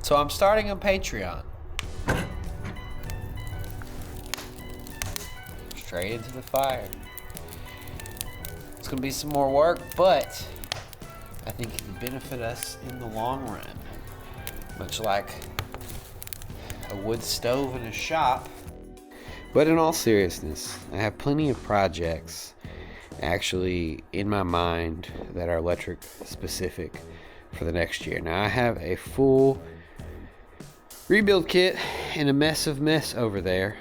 So I'm starting a Patreon. Straight into the fire. It's gonna be some more work, but I think it can benefit us in the long run. Much like a wood stove in a shop. But in all seriousness, I have plenty of projects actually in my mind that are electric specific for the next year. Now I have a full rebuild kit and a mess of mess over there.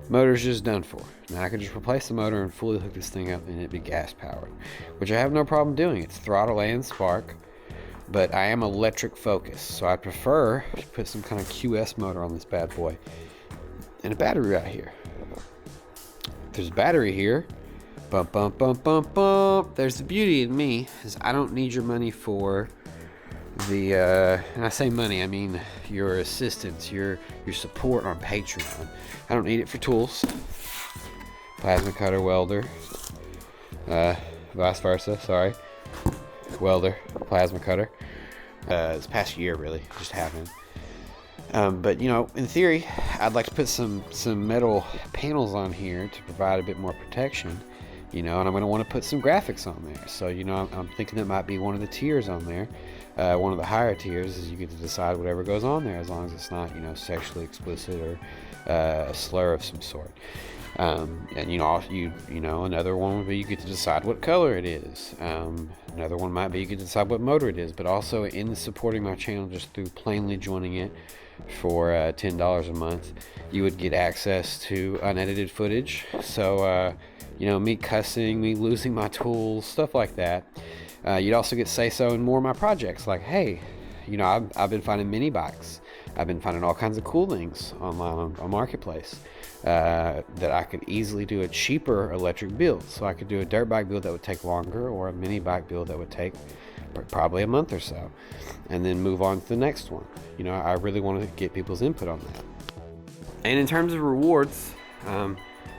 Motor's just done for. Now I could just replace the motor and fully hook this thing up and it'd be gas powered, which I have no problem doing. It's throttle and spark, but I am electric focused, so I prefer to put some kind of QS motor on this bad boy and a battery right here. There's a battery here. Bump, bump, bump, bump, bump. There's the beauty in me, is I don't need your money for the, and I say money, I mean your assistance, your support on Patreon. I don't need it for tools. Plasma cutter, welder, vice versa, sorry. Welder, plasma cutter. This past year, really, just happened. But you know, in theory, I'd like to put some metal panels on here to provide a bit more protection. You know, and I'm going to want to put some graphics on there. So, you know, I'm thinking that might be one of the tiers on there. One of the higher tiers is you get to decide whatever goes on there, as long as it's not, you know, sexually explicit or a slur of some sort. And you know, another one would be you get to decide what color it is. Another one might be you get to decide what motor it is. But also in supporting my channel just through plainly joining it for $10 a month, you would get access to unedited footage. So you know, me cussing, me losing my tools, stuff like that. You'd also get say-so in more of my projects, like, hey, you know, I've been finding mini bikes. I've been finding all kinds of cool things online on Marketplace that I could easily do a cheaper electric build. So I could do a dirt bike build that would take longer, or a mini bike build that would take probably a month or so, and then move on to the next one. You know, I really want to get people's input on that. And in terms of rewards,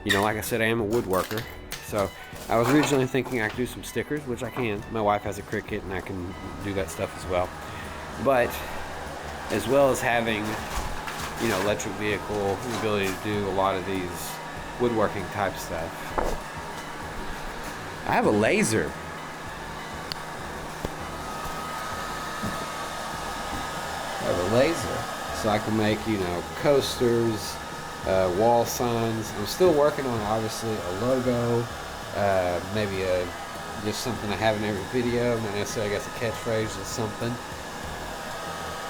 you know, like I said, I am a woodworker, so I was originally thinking I could do some stickers, which I can. My wife has a Cricut, and I can do that stuff as well. But as well as having, you know, electric vehicle, the ability to do a lot of these woodworking type stuff, I have a laser. I have a laser, so I can make, you know, coasters, wall signs. I'm still working on, obviously, a logo, maybe just something I have in every video, not necessarily, I guess, a catchphrase or something.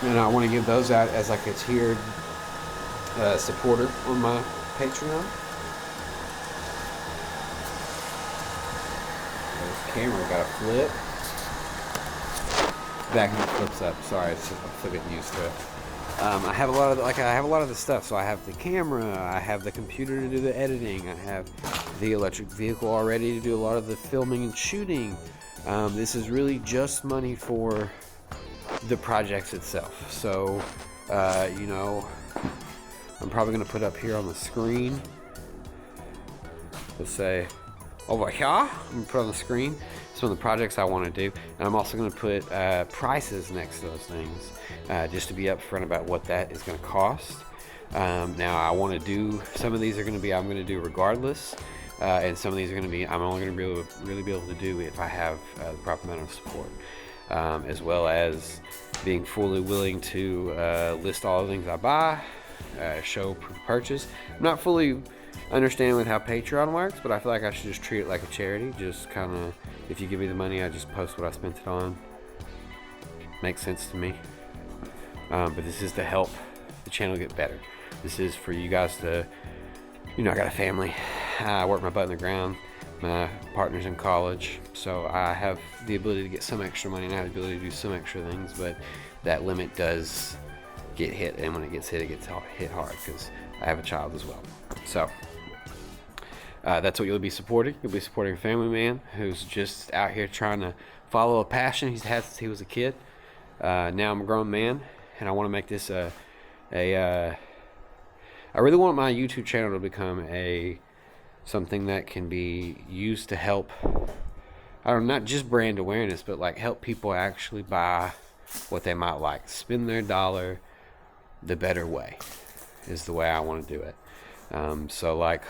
And I want to give those out as like a tiered supporter on my Patreon. This camera got a flip. Back when it flips up. Sorry, I'm still getting used to it. I have a lot of the stuff. So I have the camera, I have the computer to do the editing, I have the electric vehicle already to do a lot of the filming and shooting. This is really just money for the projects itself. So, you know, I'm probably going to put up here on the screen, let's say over here, I'm going to put on the screen some of the projects I want to do, and I'm also going to put prices next to those things, just to be upfront about what that is going to cost. Now I want to do, some of these are going to be I'm going to do regardless, and some of these are going to be I'm only going to really be able to do if I have the proper amount of support, as well as being fully willing to list all the things I buy, show proof of purchase. I'm not fully understanding with how Patreon works, but I feel like I should just treat it like a charity. Just kind of, if you give me the money, I just post what I spent it on. Makes sense to me. But this is to help the channel get better. This is for you guys to, you know, I got a family. I work my butt in the ground. My partner's in college, so I have the ability to get some extra money, and I have the ability to do some extra things, but that limit does get hit, and when it gets hit, it gets hit hard, because I have a child as well. So that's what you'll be supporting. You'll be supporting a family man who's just out here trying to follow a passion he's had since he was a kid. Now I'm a grown man, and I want to make this I really want my YouTube channel to become something that can be used to help, I don't know, not just brand awareness, but like help people actually buy what they might like, spend their dollar, the better way, is the way I want to do it. So like,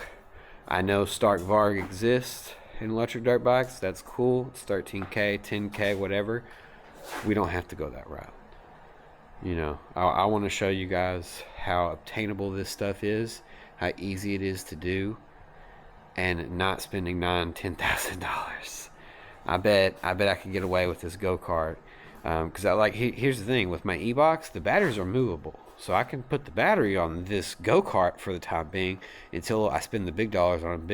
I know Stark Varg exists in electric dirt bikes. That's cool. It's 13K, 10K, whatever. We don't have to go that route. You know, I want to show you guys how obtainable this stuff is, how easy it is to do, and not spending $9,000-$10,000. I bet I could get away with this go-kart, because here's the thing with my e-box, the batteries are movable, so I can put the battery on this go-kart for the time being until I spend the big dollars on a